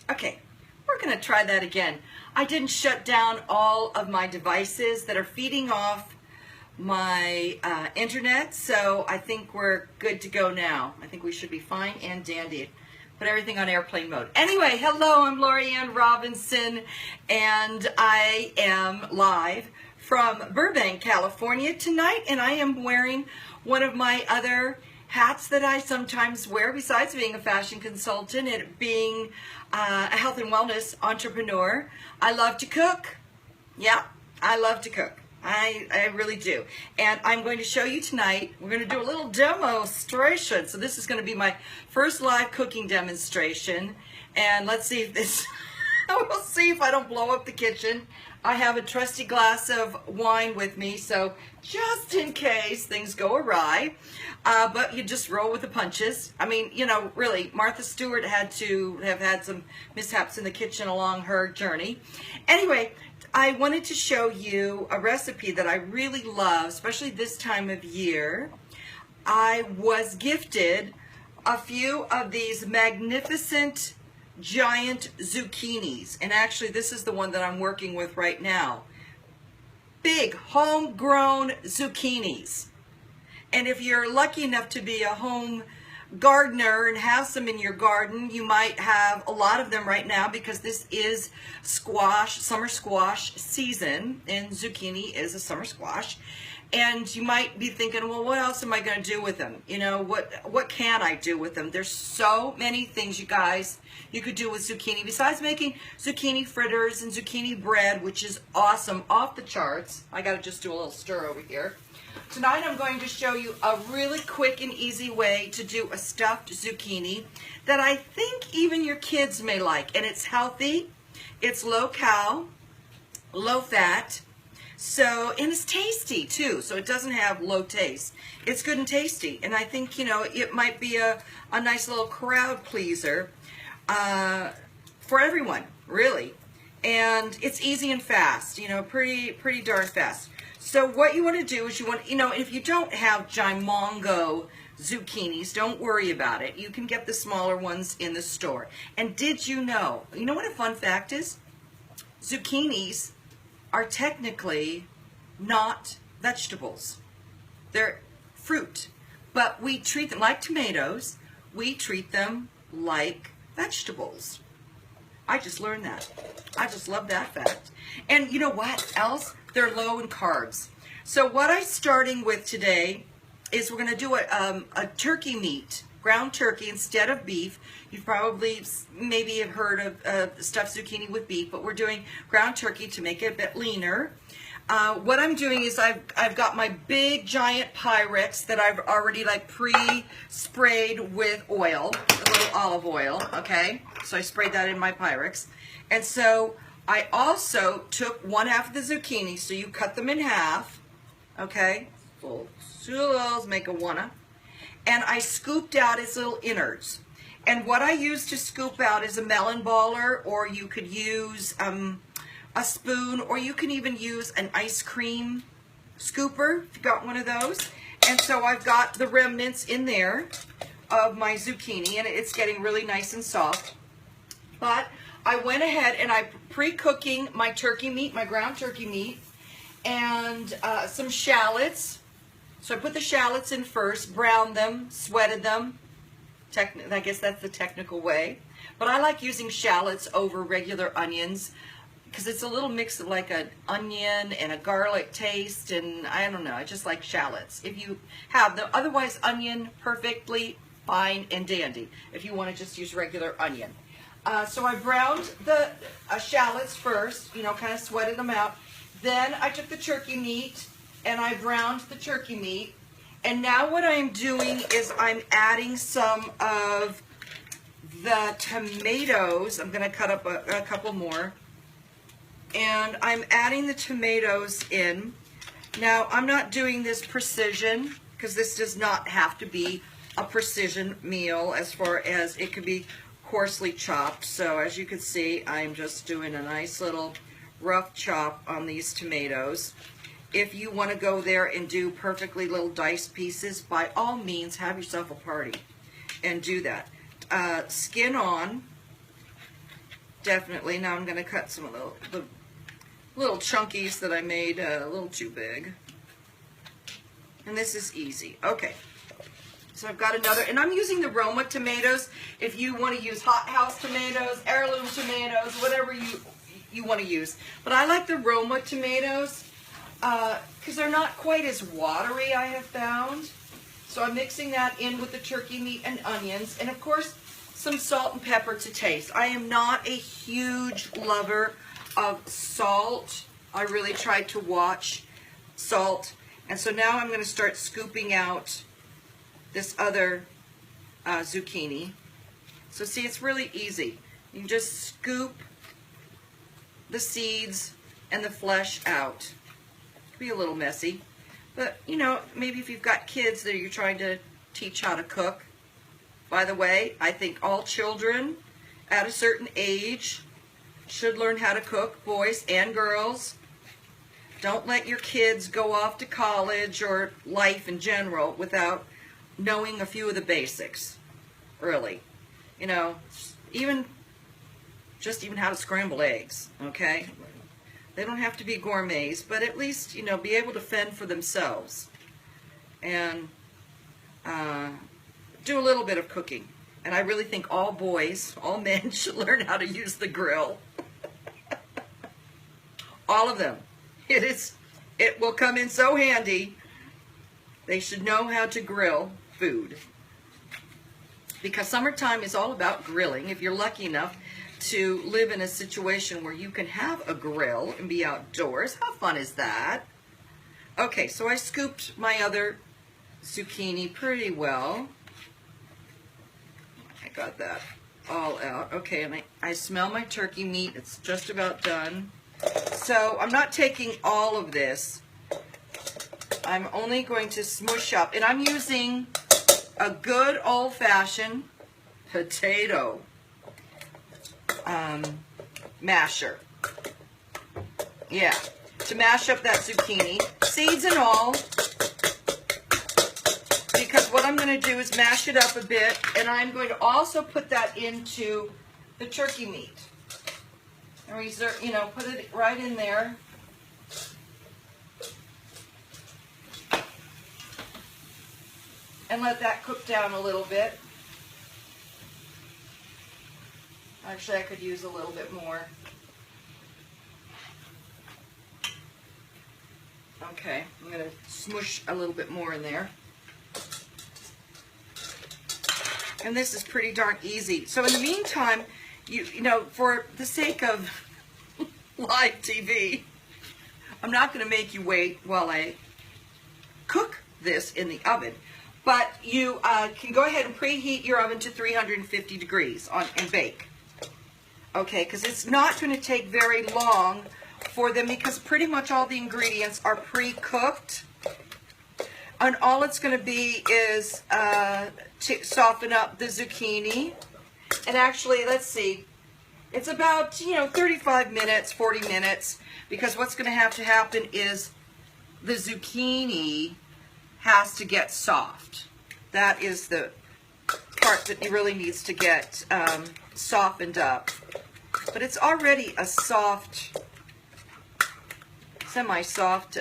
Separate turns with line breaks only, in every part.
Okay, we're going to try that again. I didn't shut down all of my devices that are feeding off my internet, so I think we're good to go now. I think we should be fine and dandy. Put everything on airplane mode. Anyway, hello, I'm Lori Ann Robinson, and I am live from Burbank, California tonight, and I am wearing one of my other hats that I sometimes wear besides being a fashion consultant and being a health and wellness entrepreneur. I love to cook. Yeah, I love to cook. I really do. And I'm going to show you tonight, we're going to do a little demonstration. So this is going to be my first live cooking demonstration. And let's see if this, we'll see if I don't blow up the kitchen. I have a trusty glass of wine with me, so just in case things go awry. But you just roll with the punches. I mean, you know, really, Martha Stewart had to have had some mishaps in the kitchen along her journey. Anyway, I wanted to show you a recipe that I really love, especially this time of year. I was gifted a few of these magnificent giant zucchinis, and actually this is the one that I'm working with right now. Big homegrown zucchinis. And if you're lucky enough to be a home gardener and have some in your garden, you might have a lot of them right now because this is squash, summer squash season, and zucchini is a summer squash. And you might be thinking, well, what else am I going to do with them? You know, what can I do with them? There's so many things, you guys, you could do with zucchini besides making zucchini fritters and zucchini bread, which is awesome, off the charts. I got to just do a little stir over here. Tonight I'm going to show you a really quick and easy way to do a stuffed zucchini that I think even your kids may like. And it's healthy, it's low cal, low fat, so, and it's tasty too, so it doesn't have low taste. It's good and tasty, and I think, you know, it might be a nice little crowd pleaser for everyone, really. And it's easy and fast, you know, pretty darn fast. So what you want to do is you want, you know, if you don't have Gimongo zucchinis, don't worry about it. You can get the smaller ones in the store. And did you know what a fun fact is? Zucchinis are technically not vegetables. They're fruit. But we treat them like tomatoes. We treat them like vegetables. I just learned that. I just love that fact. And you know what else? They're low in carbs. So what I'm starting with today is we're going to do a turkey meat, ground turkey instead of beef. You've probably maybe have heard of stuffed zucchini with beef, but we're doing ground turkey to make it a bit leaner. What I'm doing is I've got my big giant Pyrex that I've already like pre-sprayed with oil, a little olive oil, okay? So I sprayed that in my Pyrex. And so I also took 1/2 of the zucchini, so you cut them in half, okay? Full sulos, make a wanna. And I scooped out its little innards. And what I use to scoop out is a melon baller, or you could use a spoon, or you can even use an ice cream scooper, if you got one of those. And so I've got the remnants in there of my zucchini, and it's getting really nice and soft. But I went ahead and I pre-cooking my turkey meat, my ground turkey meat, and some shallots. So I put the shallots in first, browned them, sweated them. I guess that's the technical way. But I like using shallots over regular onions because it's a little mix of like an onion and a garlic taste, and I don't know, I just like shallots. If you have them, otherwise onion, perfectly fine and dandy if you want to just use regular onion. So I browned the shallots first, you know, kind of sweated them out. Then I took the turkey meat and I browned the turkey meat. And now what I'm doing is I'm adding some of the tomatoes. I'm going to cut up a couple more. And I'm adding the tomatoes in. Now, I'm not doing this precision because this does not have to be a precision meal as far as it could be coarsely chopped. So as you can see, I'm just doing a nice little rough chop on these tomatoes. If you want to go there and do perfectly little diced pieces, by all means, have yourself a party and do that. Skin on, definitely. Now I'm going to cut some of the little chunkies that I made a little too big. And this is easy. Okay. So I've got another, and I'm using the Roma tomatoes. If you want to use hothouse tomatoes, heirloom tomatoes, whatever you want to use. But I like the Roma tomatoes because they're not quite as watery, I have found. So I'm mixing that in with the turkey meat and onions. And of course, some salt and pepper to taste. I am not a huge lover of salt. I really tried to watch salt. And so now I'm going to start scooping out this other zucchini. So see, it's really easy. You just scoop the seeds and the flesh out. It can be a little messy, but you know, maybe if you've got kids that you're trying to teach how to cook. By the way, I think all children at a certain age should learn how to cook, boys and girls. Don't let your kids go off to college or life in general without knowing a few of the basics early. You know, even how to scramble eggs, okay? They don't have to be gourmets, but at least, you know, be able to fend for themselves and do a little bit of cooking. And I really think all boys, all men should learn how to use the grill. All of them. It will come in so handy. They should know how to grill food. Because summertime is all about grilling. If you're lucky enough to live in a situation where you can have a grill and be outdoors, how fun is that? Okay, so I scooped my other zucchini pretty well. I got that all out. Okay, and I smell my turkey meat. It's just about done. So I'm not taking all of this. I'm only going to smush up, and I'm using a good old-fashioned potato masher. Yeah, to mash up that zucchini, seeds and all, because what I'm going to do is mash it up a bit, and I'm going to also put that into the turkey meat. And reserve, you know, put it right in there. And let that cook down a little bit. Actually, I could use a little bit more. Okay, I'm going to smush a little bit more in there. And this is pretty darn easy. So in the meantime, you know, for the sake of live TV, I'm not going to make you wait while I cook this in the oven. But you can go ahead and preheat your oven to 350 degrees and bake. Okay, because it's not going to take very long for them because pretty much all the ingredients are pre-cooked. And all it's going to be is to soften up the zucchini. And actually, let's see, it's about, you know, 35 minutes, 40 minutes, because what's going to happen is the zucchini has to get soft. That is the part that really needs to get softened up. But it's already a soft, semi-soft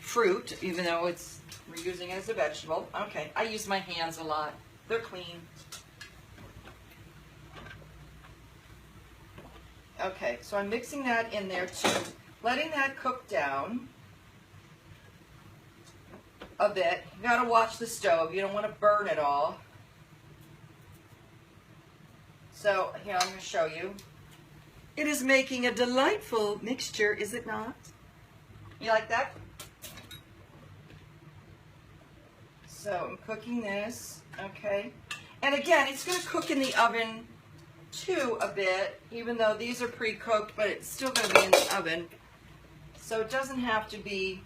fruit, even though we're using it as a vegetable. Okay, I use my hands a lot. They're clean. Okay, so I'm mixing that in there too, letting that cook down a bit. You gotta watch the stove. You don't want to burn it all. So here, I'm going to show you. It is making a delightful mixture, is it not? You like that? So I'm cooking this, okay? And again, it's going to cook in the oven too a bit, even though these are pre-cooked, but it's still going to be in the oven. So it doesn't have to be,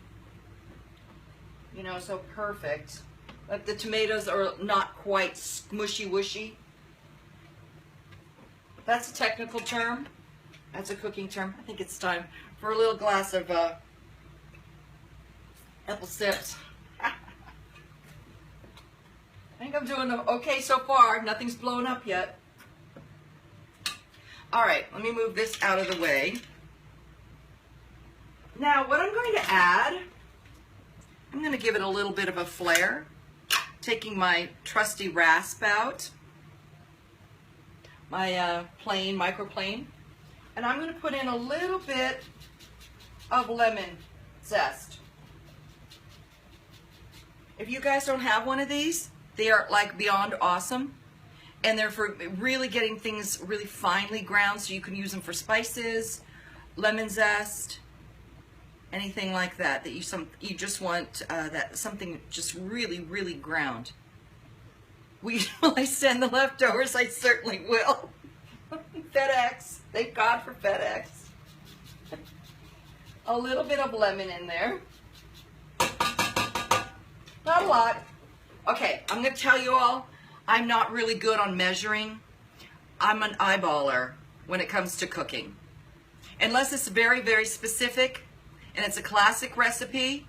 you know, so perfect. But the tomatoes are not quite smushy-wushy. That's a technical term. That's a cooking term. I think it's time for a little glass of apple sips. I think I'm doing okay so far. Nothing's blown up yet. All right, let me move this out of the way. Now, what I'm going to add, I'm going to give it a little bit of a flair, taking my trusty rasp out, my plane, microplane, and I'm going to put in a little bit of lemon zest. If you guys don't have one of these, they are like beyond awesome. And they're for really getting things really finely ground, so you can use them for spices, lemon zest, anything like that. That you just want that something just really ground. Will I send the leftovers? I certainly will. FedEx. Thank God for FedEx. A little bit of lemon in there. Not a lot. Okay, I'm going to tell you all, I'm not really good on measuring. I'm an eyeballer when it comes to cooking. Unless it's very specific and it's a classic recipe.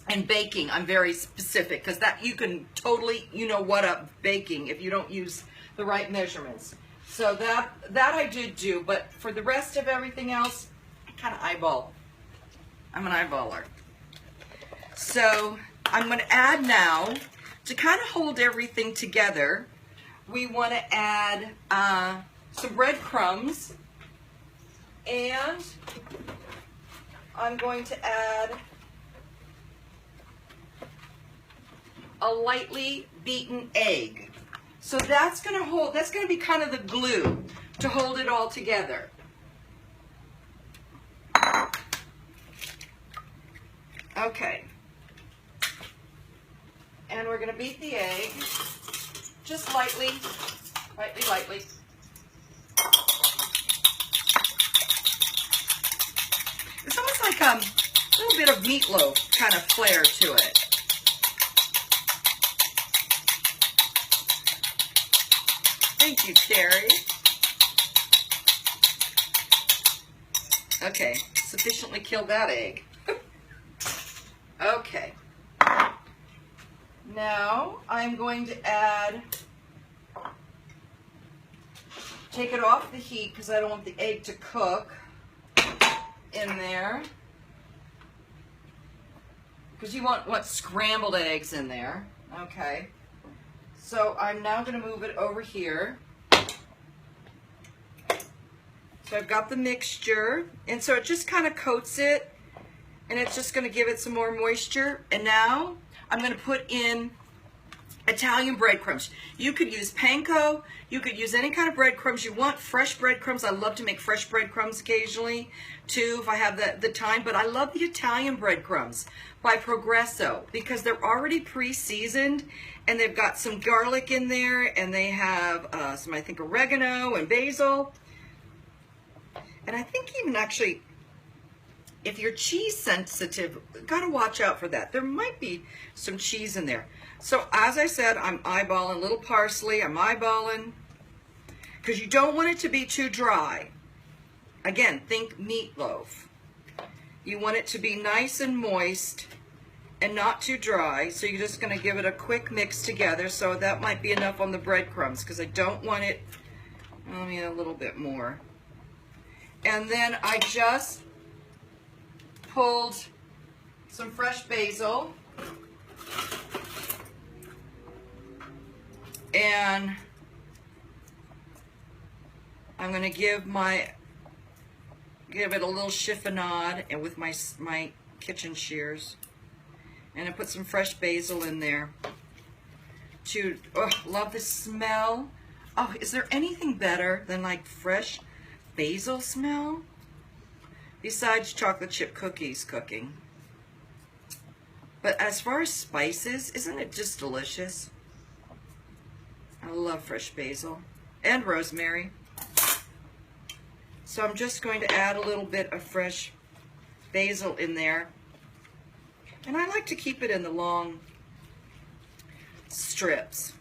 And baking, I'm very specific because that you can totally, you know what up baking if you don't use the right measurements. So that I did do, but for the rest of everything else, I kind of eyeball. I'm an eyeballer. So I'm going to add now, to kind of hold everything together, we want to add some breadcrumbs, and I'm going to add a lightly beaten egg. So that's going to be kind of the glue to hold it all together. Okay. And we're going to beat the egg just lightly. It's almost like a little bit of meatloaf kind of flair to it. Thank you, Carrie. Okay, sufficiently killed that egg. Okay. Now I'm going to take it off the heat because I don't want the egg to cook in there. Because you want scrambled eggs in there. Okay. So I'm now going to move it over here. So I've got the mixture, and so it just kind of coats it, and it's just going to give it some more moisture. And now I'm going to put in Italian breadcrumbs. You could use panko, you could use any kind of breadcrumbs you want. Fresh breadcrumbs, I love to make fresh breadcrumbs occasionally too if I have the time, but I love the Italian breadcrumbs by Progresso because they're already pre-seasoned and they've got some garlic in there, and they have some, I think, oregano and basil. And I think even actually, if you're cheese sensitive, gotta watch out for that. There might be some cheese in there. So as I said, I'm eyeballing little parsley. I'm eyeballing because you don't want it to be too dry. Again, think meatloaf. You want it to be nice and moist and not too dry. So you're just gonna give it a quick mix together. So that might be enough on the breadcrumbs because I don't want it, I mean, a little bit more. And then I just pulled some fresh basil, and I'm going to give it a little chiffonade and with my kitchen shears, and I put some fresh basil in there. Love the smell. Oh, is there anything better than like fresh basil smell? Besides chocolate chip cookies cooking. But as far as spices, isn't it just delicious? I love fresh basil and rosemary. So I'm just going to add a little bit of fresh basil in there. And I like to keep it in the long strips.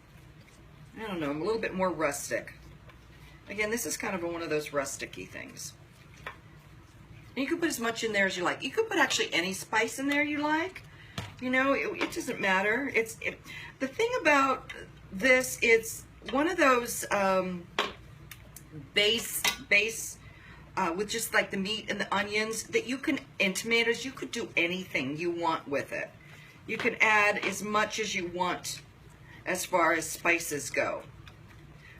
I don't know, I'm a little bit more rustic. Again, this is kind of one of those rustic-y things. And you can put as much in there as you like. You could put actually any spice in there you like. You know, it doesn't matter. The thing about this, it's one of those base with just like the meat and the onions that you can, and tomatoes, you could do anything you want with it. You can add as much as you want as far as spices go.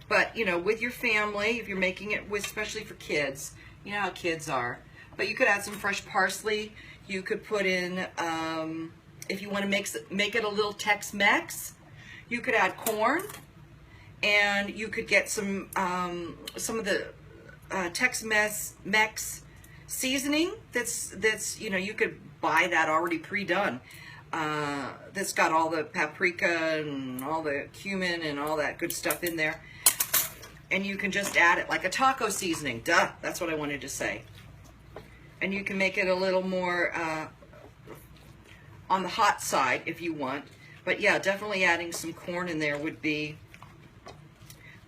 But, you know, with your family, if you're making it with, especially for kids, you know how kids are. But you could add some fresh parsley. You could put in, if you want to make it a little Tex-Mex, you could add corn. And you could get some of the Tex-Mex seasoning. That's you know, you could buy that already pre-done. That's got all the paprika and all the cumin and all that good stuff in there. And you can just add it like a taco seasoning. Duh, that's what I wanted to say. And you can make it a little more on the hot side if you want. But yeah, definitely adding some corn in there would be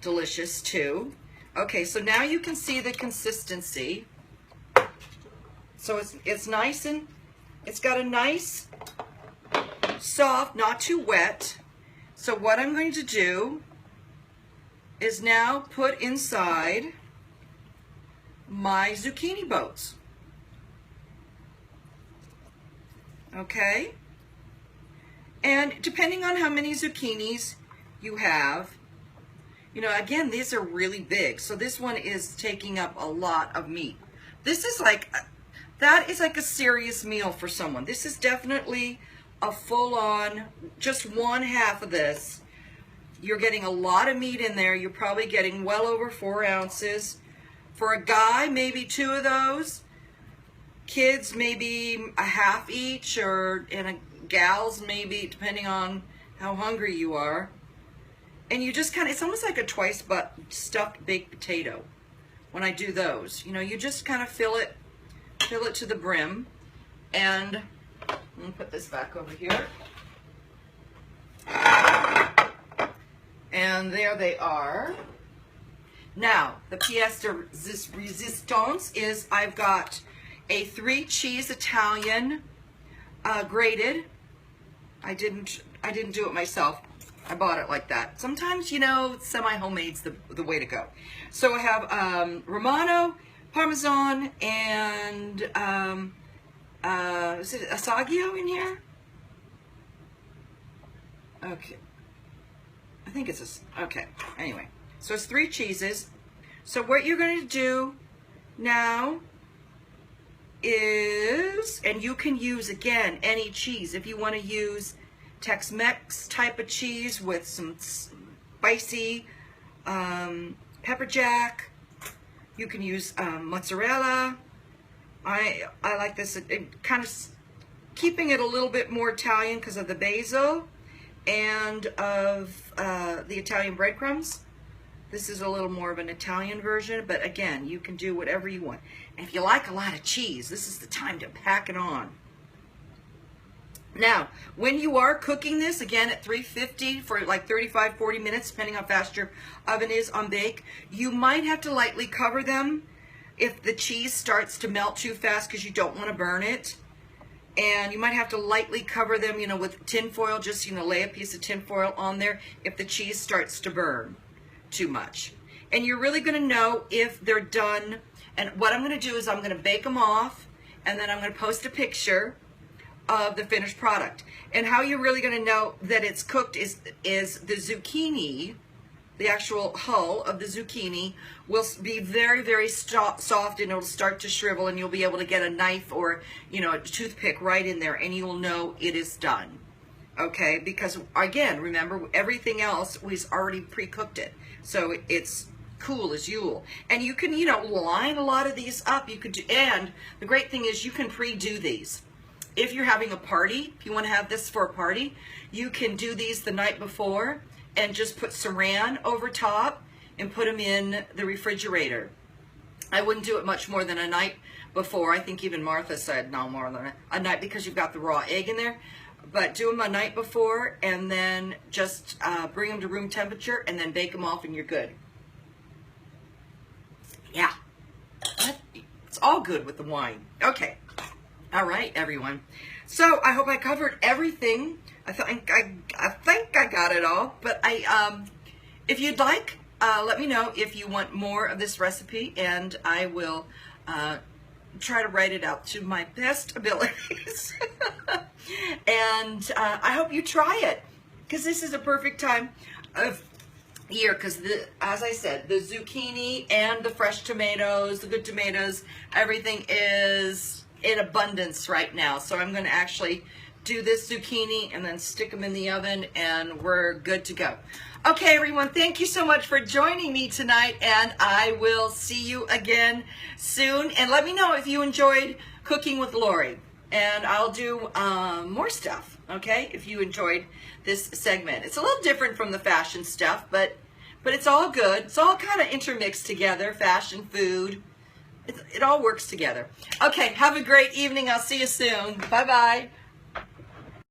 delicious too. Okay, so now you can see the consistency. So it's nice, and it's got a nice soft, not too wet. So what I'm going to do is now put inside my zucchini boats. Okay? And depending on how many zucchinis you have, you know, again, these are really big. So this one is taking up a lot of meat. This is like, that is like a serious meal for someone. This is definitely a full-on, just one half of this. You're getting a lot of meat in there. You're probably getting well over 4 ounces. For a guy, maybe 2 of those. Kids, maybe a half each, and gals, maybe, depending on how hungry you are. And you just kind of, it's almost like a twice but stuffed baked potato when I do those. You know, you just kind of fill it to the brim. And let me put this back over here. And there they are. Now, the pièce de résistance is I've got a 3 cheese Italian grated. I didn't do it myself. I bought it like that. Sometimes, you know, semi-homemade's the way to go. So I have Romano, Parmesan, and is it Assaggio in here? Okay. I think it's okay. Anyway, so it's 3 cheeses. So what you're going to do now is, and you can use, again, any cheese. If you want to use Tex-Mex type of cheese with some spicy pepper jack, you can use mozzarella. I like this, it kind of keeping it a little bit more Italian because of the basil and of the Italian breadcrumbs. This is a little more of an Italian version, but again, you can do whatever you want. And if you like a lot of cheese, this is the time to pack it on. Now, when you are cooking this, again at 350 for like 35, 40 minutes, depending how fast your oven is on bake, you might have to lightly cover them if the cheese starts to melt too fast because you don't want to burn it. And you might have to lightly cover them, you know, with tin foil, just, you know, lay a piece of tin foil on there if the cheese starts to burn too much. And you're really going to know if they're done. And what I'm going to do is I'm going to bake them off, and then I'm going to post a picture of the finished product. And how you're really going to know that it's cooked is the zucchini, the actual hull of the zucchini will be very, very soft, and it'll start to shrivel, and you'll be able to get a knife or, you know, a toothpick right in there, and you will know it is done. Okay, because again, remember, everything else, we've already pre-cooked it. So it's cool as Yule. And you can, you know, line a lot of these up. You could do, and the great thing is you can pre-do these. If you're having a party, if you want to have this for a party, you can do these the night before and just put saran over top and put them in the refrigerator. I wouldn't do it much more than a night before. I think even Martha said no more than a night because you've got the raw egg in there. But do them a night before, and then just bring them to room temperature and then bake them off, and you're good. Yeah, it's all good with the wine. Okay. All right, everyone. So I hope I covered everything. I think I got it all. But if you'd like, let me know if you want more of this recipe, and I will try to write it out to my best abilities. And I hope you try it, because this is a perfect time of year, because as I said, the zucchini and the fresh tomatoes, the good tomatoes, everything is in abundance right now. So I'm going to actually do this zucchini and then stick them in the oven, and we're good to go. Okay, everyone, thank you so much for joining me tonight, and I will see you again soon. And let me know if you enjoyed cooking with Lori, and I'll do more stuff, okay, if you enjoyed this segment. It's a little different from the fashion stuff, but it's all good. It's all kind of intermixed together, fashion, food. It all works together. Okay, have a great evening. I'll see you soon. Bye-bye.